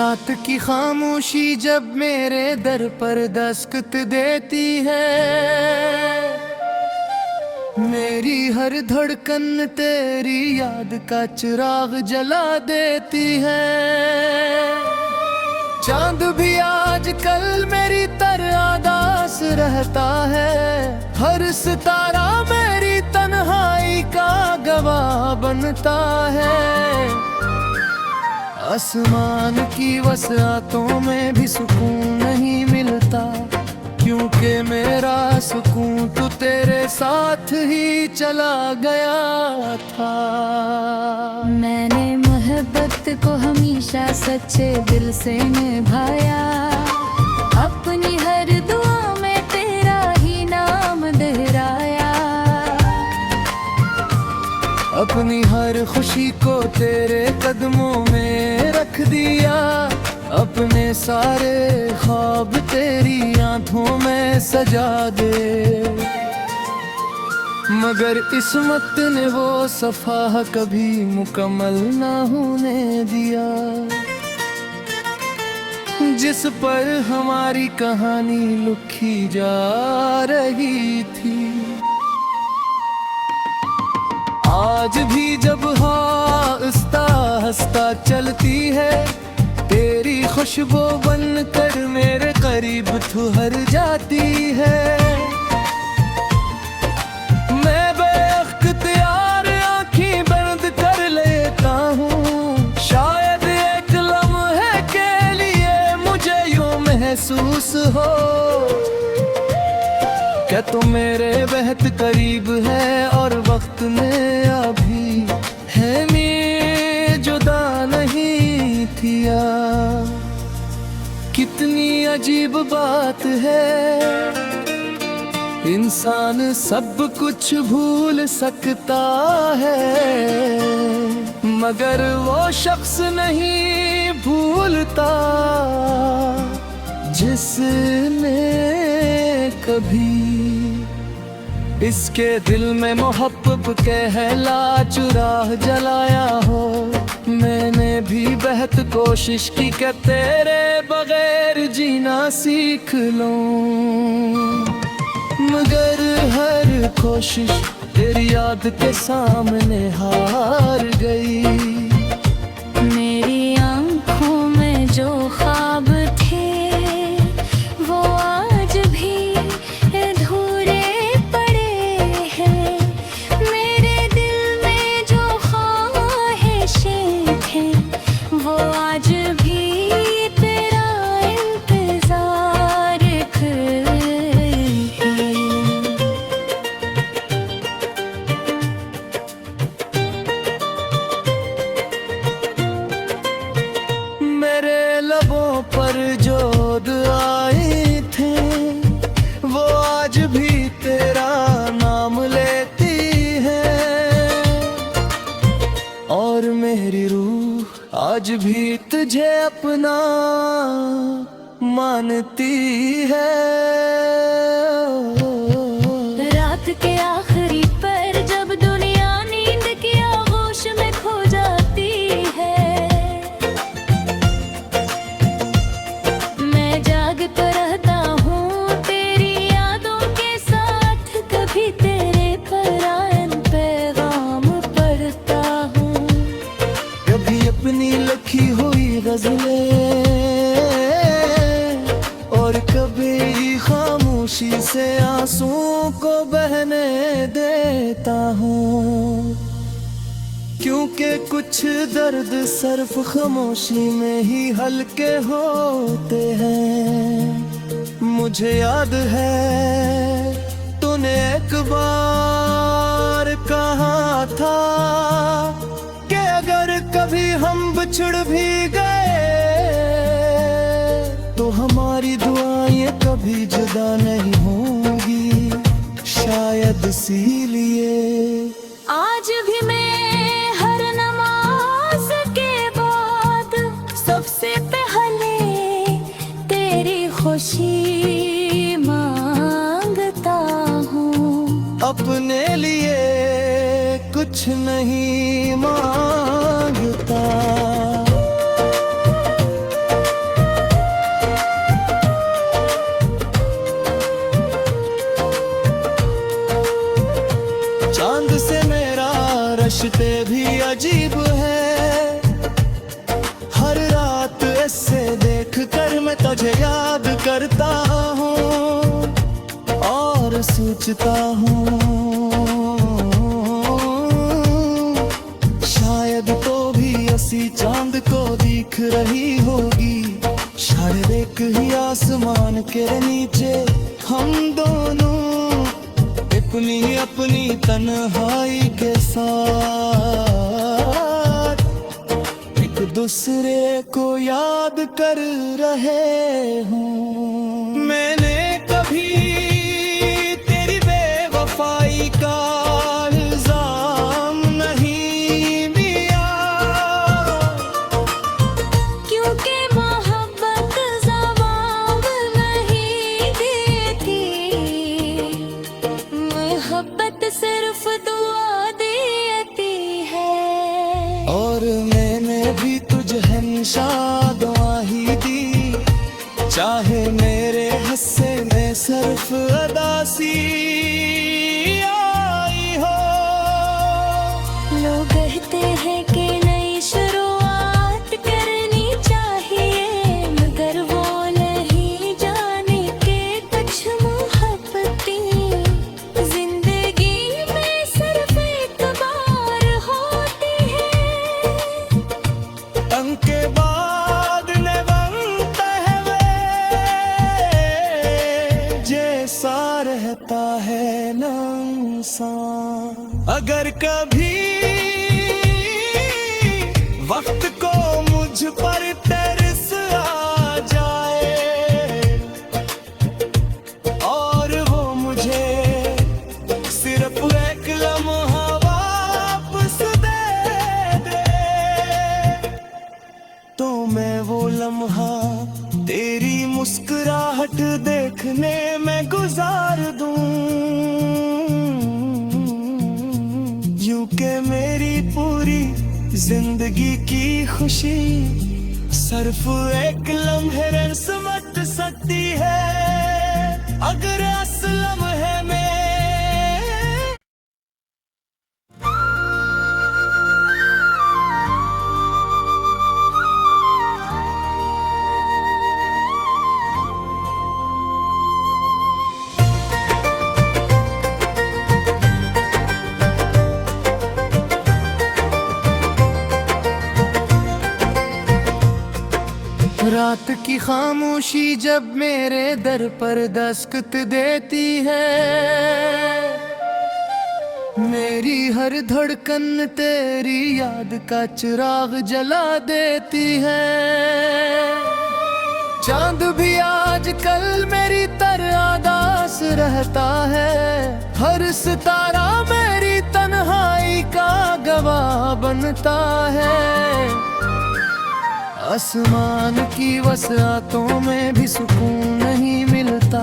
रात की खामोशी जब मेरे दर पर दस्तक देती है, मेरी हर धड़कन तेरी याद का चिराग जला देती है। चांद भी आजकल मेरी तरह आदास रहता है, हर सितारा मेरी तन्हाई का गवाह बनता है। आसमान की वसातों में भी सुकून नहीं मिलता, क्योंकि मेरा सुकून तो तेरे साथ ही चला गया था। मैंने मोहब्बत को हमेशा सच्चे दिल से निभाया, अपनी हर दुआ में तेरा ही नाम दोहराया। अपनी हर खुशी को तेरे कदमों में रख दिया, अपने सारे ख्वाब तेरी आंखों में सजा दे। मगर किस्मत ने वो सफा कभी मुकम्मल ना होने दिया, जिस पर हमारी कहानी लिखी जा रही थी। आज भी जब आहिस्ता हंसता चलती है, तेरी खुशबू बनकर मेरे करीब ठुहर जाती है। मैं बेख्तियार आँखें बंद कर लेता हूँ, शायद एक लम्हे के लिए मुझे यूं महसूस हो क्या तुम मेरे बेहद करीब है और वक्त में अभी है मैं जुदा नहीं थिया। कितनी अजीब बात है, इंसान सब कुछ भूल सकता है, मगर वो शख्स नहीं भूलता जिसने कभी इसके दिल में मोहब्बत कहला चुराह जलाया हो। मैंने भी बेहद कोशिश की कि तेरे बगैर जीना सीख लूं, मगर हर कोशिश तेरी याद के सामने हार गई। मेरी आंखों में जो ख्वाब थे वो आज भी अधूरे पड़े हैं। मेरे दिल में जो ख्वाहिशें थे वो आज भी तेरा इंतजार कर रही हैं। मेरे लबों पर जो दुआएं थे वो आज भी तेरा नाम लेती हैं, और मेरी रूह आज भी तुझे अपना मानती है। रात के आखिरी पर जब दुनिया नींद की आगोश में खो जाती है, मैं जागता रहता हूँ तेरी यादों के साथ, कभी तेरे परायन पैगाम पढ़ता हूँ। कभी अपनी लिखी हुई गजलें और कभी खामोशी से आंसुओं को बहने देता हूँ, क्योंकि कुछ दर्द सिर्फ खामोशी में ही हल्के होते हैं। मुझे याद है तूने एक बार कहा था कि अगर कभी हम बिछड़ भी गए तो हमारी दुआएं कभी जुदा नहीं होंगी, शायद इसीलिए आज भी मैं हर नमाज के बाद सबसे पहले तेरी खुशी मांगता हूँ। अपने लिए कुछ नहीं मांगता। रिश्ते भी अजीब है। हर रात ऐसे देख कर मैं तुझे याद करता हूँ और सोचता हूँ शायद तो भी असी चांद को दिख रही होगी। शायद एक ही आसमान के नीचे हम दोनों अपनी अपनी तन्हाई के साथ एक दूसरे को याद कर रहे हूँ। मैंने कभी तेरी बेवफाई का इल्जाम नहीं दिया, क्योंकि मोहब्बत जवाब नहीं देती, मोहब्बत सिर्फ दुआ देती है। और मैंने भी तुझे हमेशा दुआ ही दी, चाहे मेरे हिस्से में सिर्फ अदासी आई हो। लोग कहते हैं कि नई शुरुआत करनी चाहिए, मगर वो नहीं जाने के कुछ मोहब्बतें जिंदगी में सिर्फ एक बार होती है। तंग के बाद न बनता है वे, जैसा रहता है ना इंसान। अगर कभी वक्त को मुझ पर तरस आ जाए और वो मुझे सिर्फ एक लम्हा वापस दे दे, तो मैं वो लम्हा तेरी मुस्कुराहट देखने में गुजार दूं। यूं के मेरी पूरी जिंदगी की खुशी सिर्फ एक लम्हे समझ सकती है, अगर असलम है मैं। रात की खामोशी जब मेरे दर पर दस्तक देती है, मेरी हर धड़कन तेरी याद का चिराग जला देती है। चांद भी आजकल मेरी तरह आदास रहता है, हर सितारा मेरी तन्हाई का गवाह बनता है। आसमान की वसातों में भी सुकून नहीं मिलता,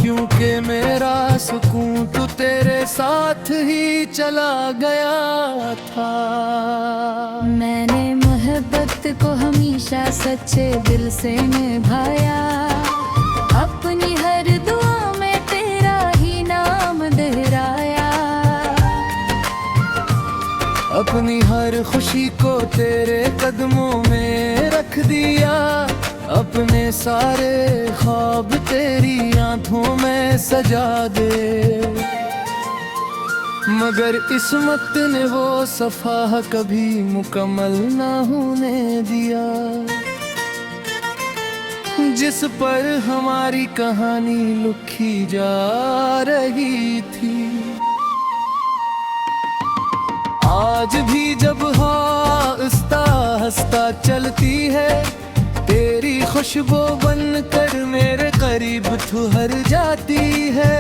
क्योंकि मेरा सुकून तो तेरे साथ ही चला गया था। मैंने मोहब्बत को हमेशा सच्चे दिल से निभाया, अपनी हर दुआ में तेरा ही नाम दोहराया। अपनी हर खुशी को तेरे कदमों में रख दिया, अपने सारे ख्वाब तेरी आंखों में सजा दे। मगर किस्मत ने वो सफा कभी मुकम्मल ना होने दिया, जिस पर हमारी कहानी लिखी जा रही थी। आज भी जब आहिस्ता हंसता चलती है, तेरी खुशबू बनकर मेरे करीब ठुहर जाती है।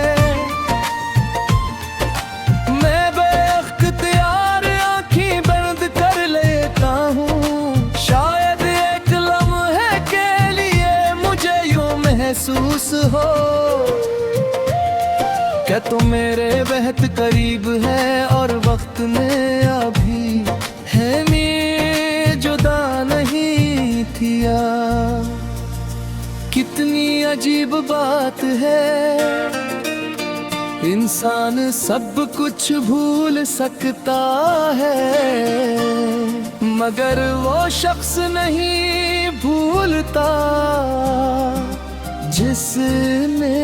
मैं बेख्तियार आँखें बंद कर लेता हूँ, शायद एक लम्हे के लिए मुझे यूं महसूस हो क्या तुम मेरे बेहद करीब है और वक्त ने अभी है मैं जुदा नहीं थिया। कितनी अजीब बात है, इंसान सब कुछ भूल सकता है, मगर वो शख्स नहीं भूलता जिसने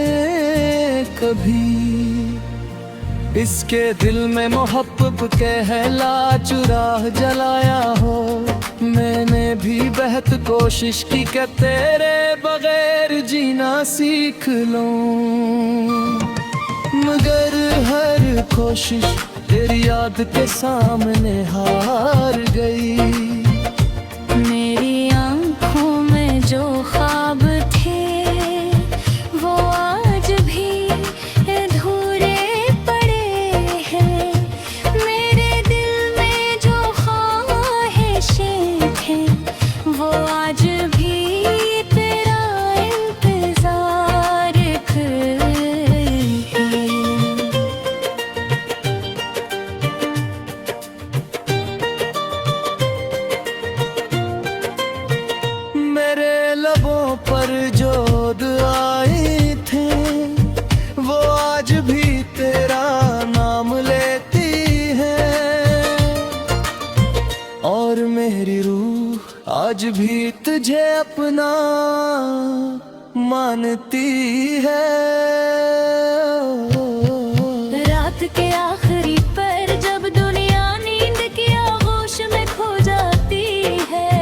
कभी इसके दिल में मोहब्बत कहला चुराह जलाया हो। मैंने भी बेहद कोशिश की कि तेरे बगैर जीना सीख लूं, मगर हर कोशिश तेरी याद के सामने हार गई। मेरी आंखों में जो ख्वाब थे वो आज भी अधूरे पड़े हैं। मेरे दिल में जो ख्वाहिशें थे वो आज भी तेरा इंतजार कर रही हैं। मेरे लबों पर जो दुआएं थे वो आज भी तेरा नाम लेती हैं, और मेरी रूह आज भी तुझे अपना मानती है। रात के आखिरी पर जब दुनिया नींद की आगोश में खो जाती है,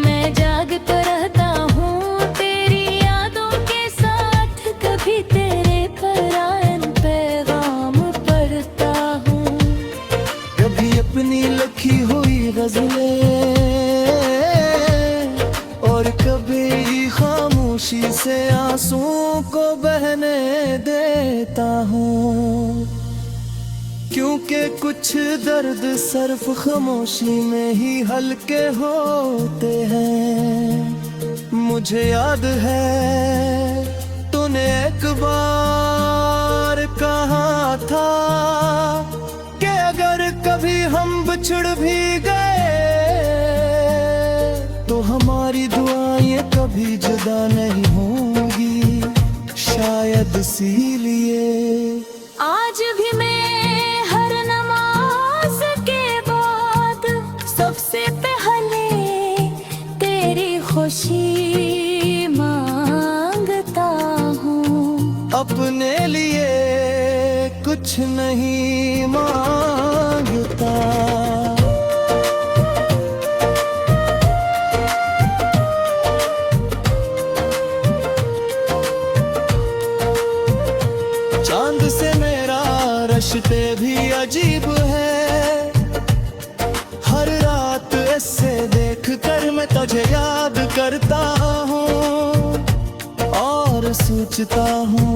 मैं जागता रहता हूँ तेरी यादों के साथ। कभी तेरे परायन पैगाम पढ़ता हूँ, कभी अपनी लिखी हुई गजलें, और कभी खामोशी से आंसुओं को बहने देता हूँ। क्योंकि कुछ दर्द सिर्फ खामोशी में ही हल्के होते हैं। मुझे याद है तूने एक बार कहा था कि अगर कभी हम बिछड़ भी गए तो हमारी दुआएं कभी जुदा नहीं होंगी। शायद इसीलिए आज भी मैं हर नमाज के बाद सबसे पहले तेरी खुशी मांगता हूँ। अपने लिए कुछ नहीं मांगता। चांद से मेरा रिश्ते भी अजीब है, हर रात ऐसे देख कर मैं तुझे याद करता हूँ और सोचता हूँ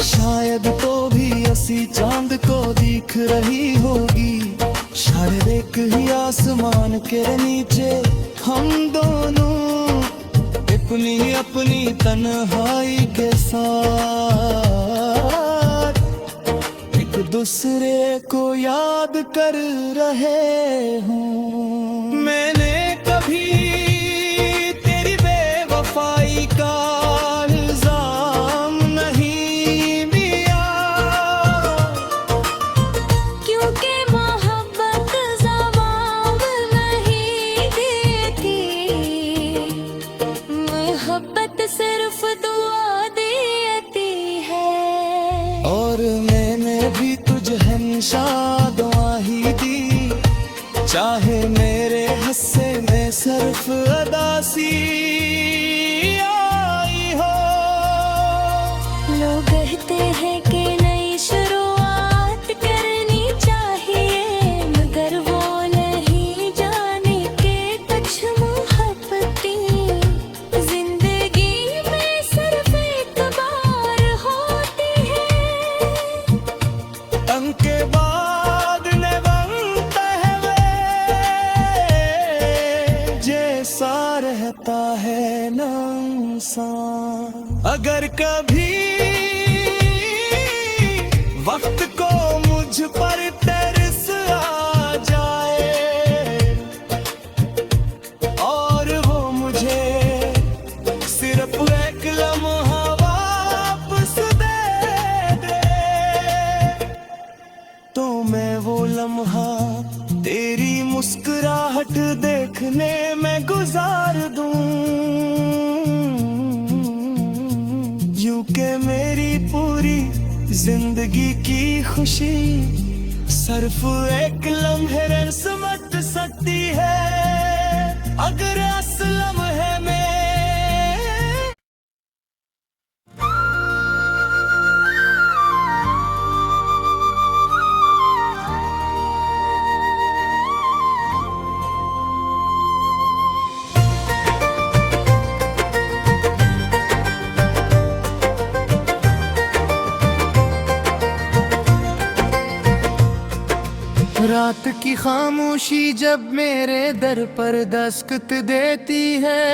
शायद तो भी ऐसी चांद को दिख रही होगी। शायद एक ही आसमान के नीचे हम दोनों अपनी अपनी तन्हाई के साथ एक दूसरे को याद कर रहे हूँ। मैंने कभी तेरी बेवफाई का इल्जाम नहीं दिया, क्योंकि मोहब्बत जवाब नहीं देती, मोहब्बत सिर्फ दुआ देती है। और मैंने भी तुझे हमेशा दुआ ही दी, चाहे मेरे हिस्से में सिर्फ अदासी आई हो। लोग कहते हैं कि नई शुरुआत करनी चाहिए, मगर वो नहीं जाने के कुछ मोहब्बतें जिंदगी में सिर्फ एक बार होती है। उनके बाद न बनता है वे जैसा रहता है ना इंसान। अगर कभी वक्त को मुझ पर तरस आ जाए और वो मुझे जिंदगी की खुशी सिर्फ एक लम्हे रन समझ सकती है, अगर असलम है में। रात की खामोशी जब मेरे दर पर दस्तक देती है,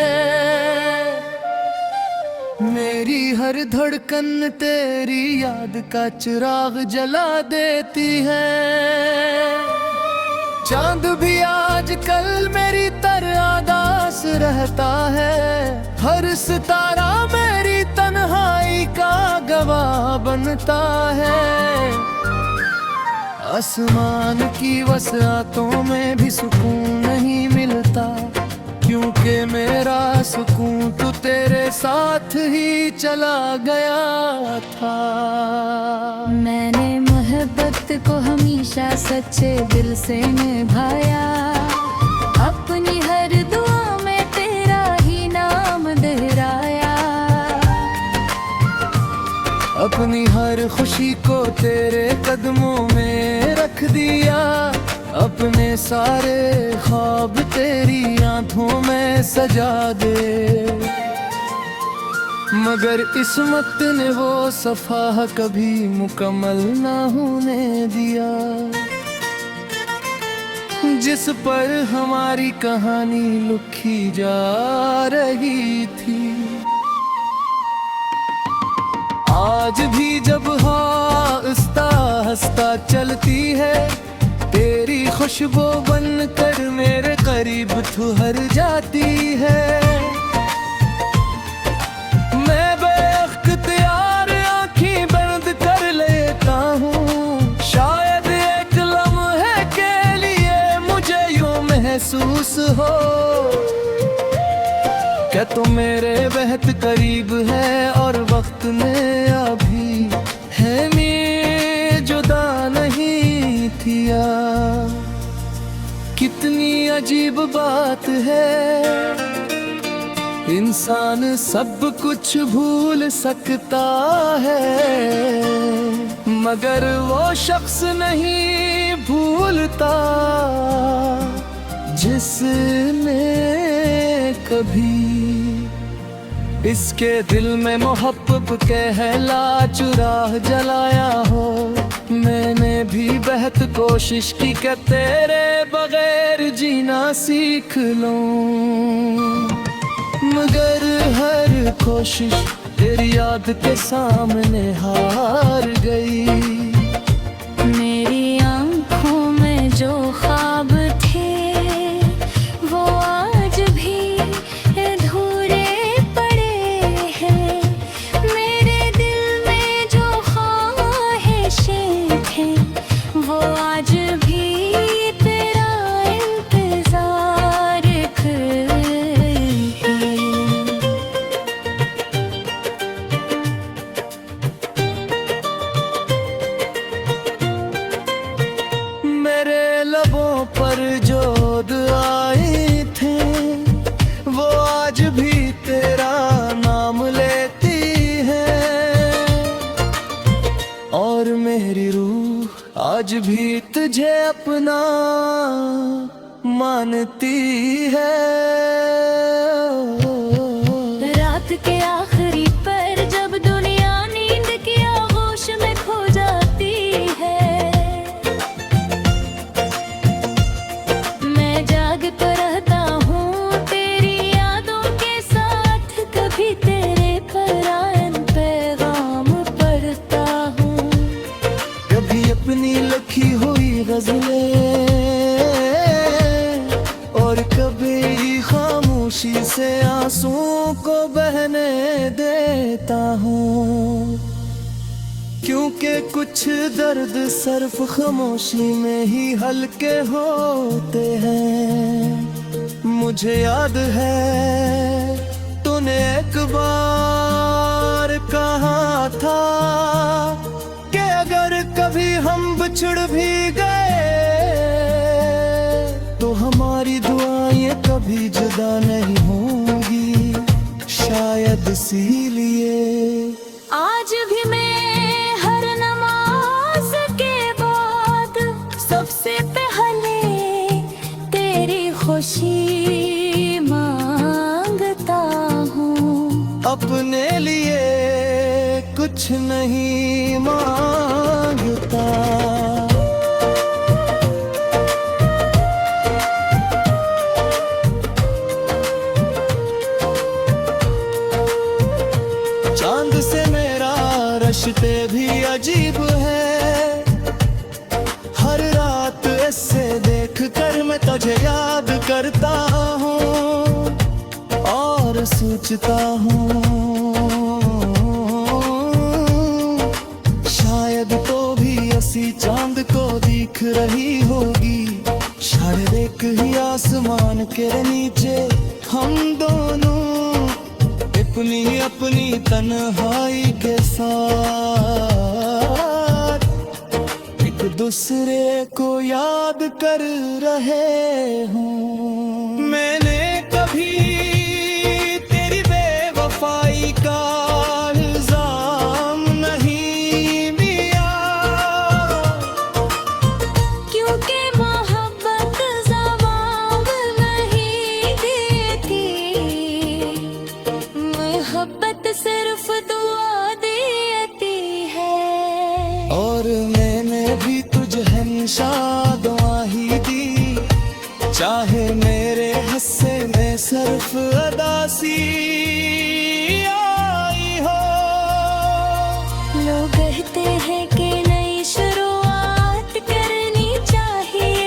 मेरी हर धड़कन तेरी याद का चिराग जला देती है। चांद भी आजकल मेरी तरह आदास रहता है, हर सितारा मेरी तन्हाई का गवाह बनता है। आसमान की वसातों में भी सुकून नहीं मिलता, क्योंकि मेरा सुकून तो तेरे साथ ही चला गया था। मैंने मोहब्बत को हमेशा सच्चे दिल से निभाया, अपनी हर दुआ में तेरा ही नाम दोहराया। अपनी हर खुशी को तेरे कदमों में रख दिया, अपने सारे ख्वाब तेरी आंखों में सजा दे। मगर किस्मत ने वो सफा कभी मुकम्मल ना होने दिया, जिस पर हमारी कहानी लिखी जा रही थी। आज भी जब हंसता हंसता चलती है, तेरी खुशबू बनकर मेरे करीब ठुहर जाती है। मैं बेख्तियार आँखें बंद कर लेता हूँ, शायद एक लम्हे के लिए मुझे यूं महसूस हो क्या तुम मेरे बेहद करीब है, और वक्त ने अभी है मैं जुदा नहीं किया। कितनी अजीब बात है, इंसान सब कुछ भूल सकता है, मगर वो शख्स नहीं भूलता जिसने कभी इसके दिल में मोहब्बत कहला चुराह जलाया हो। मैंने भी बेहद कोशिश की कि तेरे बगैर जीना सीख लूं, मगर हर कोशिश तेरी याद के सामने हार गई। मेरी आंखों में जो ख्वाब थे वो आज भी अधूरे पड़े हैं, मेरे दिल में जो ख्वाहिशें थे वो आज भी तेरा इंतजार कर रही हैं। मेरे लबों पर जो दुआएं थे वो आज भी तेरा नाम लेती हैं, और मेरी रूह आज भी तुझे अपना मानती है। रात के आखिरी पर जब दुनिया नींद की आगोश में खो जाती है, मैं जाग तो रहता हूँ तेरी यादों के साथ, कभी तेरे परायन पैगाम पढ़ता हूँ। कभी अपनी लिखी हुई गजलें, और कभी खामोशी से आंसुओं को बहने देता हूँ, क्योंकि कुछ दर्द सिर्फ खामोशी में ही हल्के होते हैं। मुझे याद है तूने एक बार कहा था कि इसीलिए आज भी मैं हर नमाज के बाद सबसे पहले तेरी खुशी मांगता हूँ। अपने लिए कुछ नहीं मांगता। चांद से मेरा रिश्ते भी अजीब है, हर रात ऐसे देख कर मैं तुझे याद करता हूँ और सोचता हूँ शायद तो भी ऐसी चांद को दिख रही होगी। शायद एक ही आसमान के नीचे हम दोनों अपनी अपनी तन्हाई के साथ एक दूसरे को याद कर रहे हूँ। मैंने कभी तेरी बेवफाई का इल्जाम नहीं लिया, क्योंकि मोहब्बत जवाब नहीं देती, मोहब्बत सिर्फ दुआ देती है। और मैंने भी तुझे हमेशा दुआ ही दी, चाहे मेरे हिस्से में सिर्फ अदासी आई हो। लोग कहते हैं कि नई शुरुआत करनी चाहिए,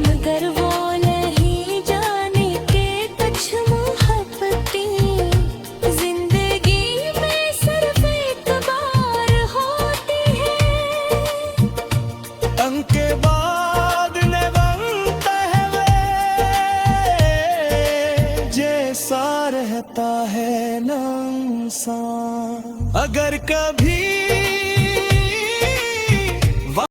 मगर वो नहीं जाने के कुछ मोहब्बतें जिंदगी में सिर्फ एक बार होती है। उनके बाद न बनता है वे जैसा रहता है ना इंसान। अगर कभी